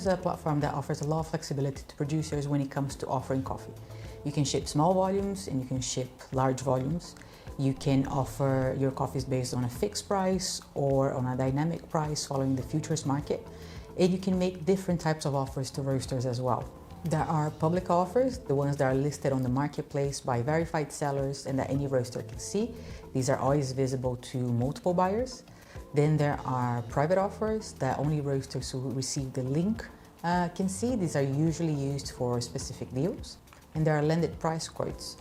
is a platform that offers a lot of flexibility to producers when it comes to offering coffee. You can ship small volumes and you can ship large volumes. You can offer your coffees based on a fixed price or on a dynamic price following the futures market. And you can make different types of offers to roasters as well. There are public offers, the ones that are listed on the marketplace by verified sellers and that any roaster can see. These are always visible to multiple buyers. Then there are private offers that only roasters who receive the link can see. These are usually used for specific deals. And there are landed price quotes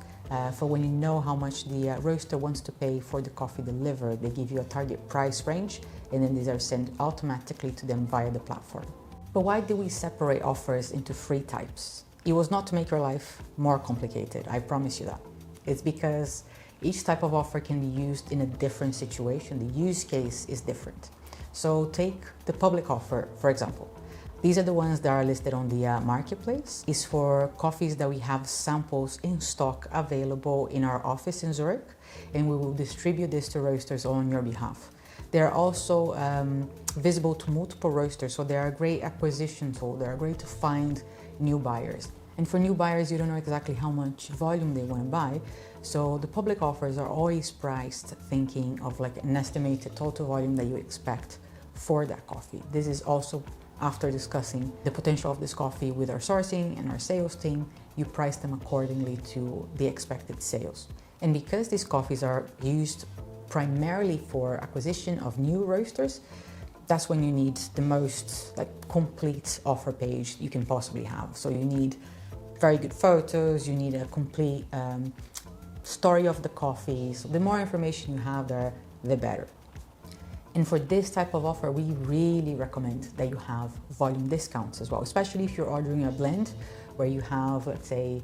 for when you know how much the roaster wants to pay for the coffee delivered. They give you a target price range, and then these are sent automatically to them via the platform. But why do we separate offers into three types? It was not to make your life more complicated, I promise you that. It's because each type of offer can be used in a different situation. The use case is different. So take the public offer, for example. These are the ones that are listed on the marketplace. It's for coffees that we have samples in stock available in our office in Zurich, and we will distribute this to roasters on your behalf. They're also visible to multiple roasters, so they're a great acquisition tool. They're great to find new buyers. And for new buyers, you don't know exactly how much volume they want to buy. So the public offers are always priced thinking of like an estimated total volume that you expect for that coffee. This is also after discussing the potential of this coffee with our sourcing and our sales team. You price them accordingly to the expected sales. And because these coffees are used primarily for acquisition of new roasters, that's when you need the most complete offer page you can possibly have. So you need very good photos, you need a complete story of the coffee. So the more information you have there, the better. And for this type of offer, we really recommend that you have volume discounts as well, especially if you're ordering a blend where you have, let's say,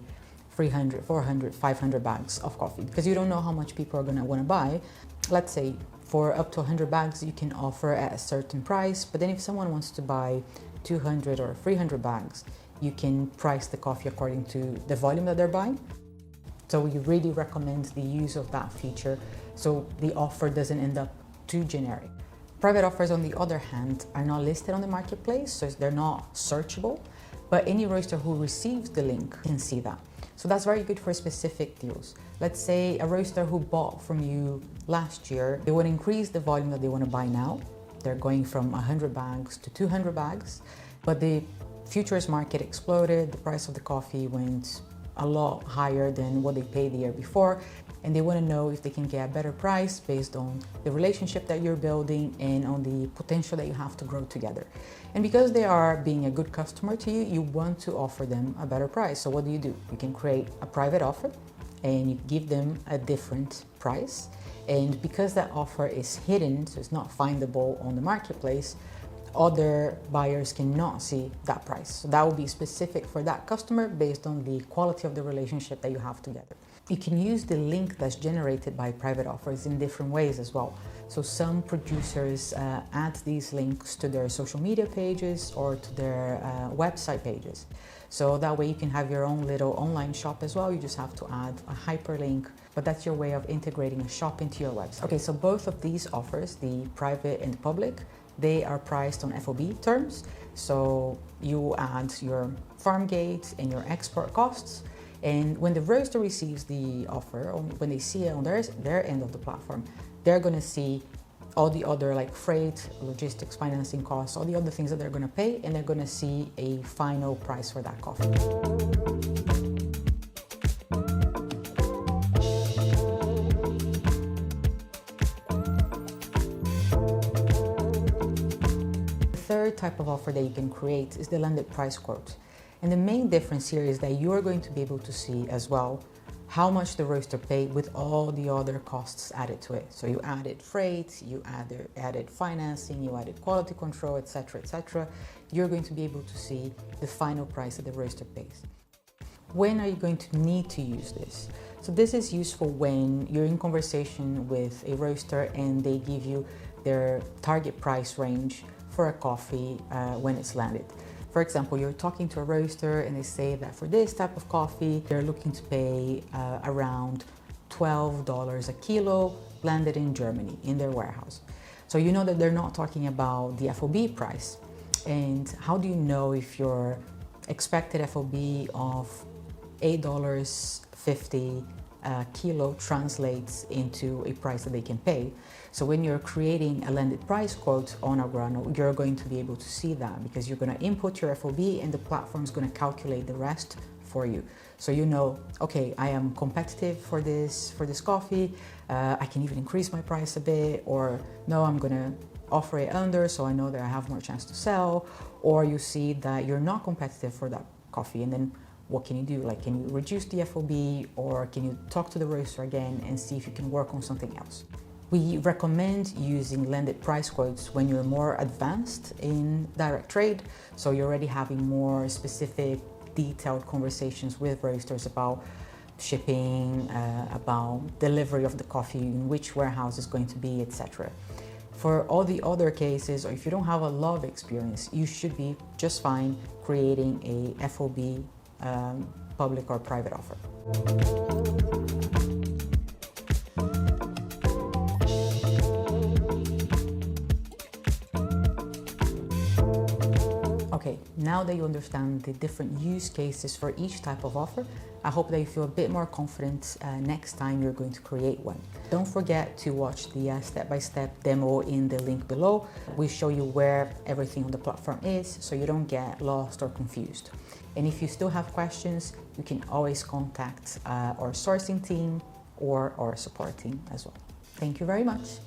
300, 400, 500 bags of coffee, because you don't know how much people are going to want to buy. Let's say for up to 100 bags, you can offer at a certain price, but then if someone wants to buy 200 or 300 bags, you can price the coffee according to the volume that they're buying. So we really recommend the use of that feature so the offer doesn't end up too generic. Private offers, on the other hand, are not listed on the marketplace, so they're not searchable, but any roaster who receives the link can see that. So that's very good for specific deals. Let's say a roaster who bought from you last year, they would increase the volume that they want to buy now. They're going from 100 bags to 200 bags, but the futures market exploded, the price of the coffee went a lot higher than what they paid the year before, and they want to know if they can get a better price based on the relationship that you're building and on the potential that you have to grow together. And because they are being a good customer to you, you want to offer them a better price. So what do? You can create a private offer and you give them a different price. And because that offer is hidden, so it's not findable on the marketplace, other buyers cannot see that price. So that will be specific for that customer based on the quality of the relationship that you have together. You can use the link that's generated by private offers in different ways as well. So some producers add these links to their social media pages or to their website pages. So that way you can have your own little online shop as well. You just have to add a hyperlink, but that's your way of integrating a shop into your website. Okay, so both of these offers, the private and the public, they are priced on FOB terms. So you add your farm gate and your export costs. And when the roaster receives the offer, or when they see it on their end of the platform, they're going to see all the other freight, logistics, financing costs, all the other things that they're going to pay, and they're going to see a final price for that coffee. The third type of offer that you can create is the landed price quote. And the main difference here is that you're going to be able to see as well how much the roaster paid with all the other costs added to it. So you added freight, you added financing, you added quality control, etc., etc. You're going to be able to see the final price that the roaster pays. When are you going to need to use this? So this is useful when you're in conversation with a roaster and they give you their target price range for a coffee when it's landed. For example, you're talking to a roaster and they say that for this type of coffee, they're looking to pay around $12 a kilo landed in Germany in their warehouse. So you know that they're not talking about the FOB price. And how do you know if your expected FOB of $8.50 kilo translates into a price that they can pay? So when you're creating a landed price quote on Algrano, you're going to be able to see that because you're going to input your FOB and the platform is going to calculate the rest for you. So you know, okay, I am competitive for this coffee. I can even increase my price a bit, or no, I'm going to offer it under so I know that I have more chance to sell. Or you see that you're not competitive for that coffee, and then what can you do? Like, can you reduce the FOB, or can you talk to the roaster again and see if you can work on something else? We recommend using landed price quotes when you're more advanced in direct trade, so you're already having more specific, detailed conversations with roasters about shipping, about delivery of the coffee, in which warehouse is going to be, etc. For all the other cases, or if you don't have a lot of experience, you should be just fine creating a FOB public or private offer. Okay, now that you understand the different use cases for each type of offer, I hope that you feel a bit more confident next time you're going to create one. Don't forget to watch the step-by-step demo in the link below. We show you where everything on the platform is so you don't get lost or confused. And if you still have questions, you can always contact our sourcing team or our support team as well. Thank you very much.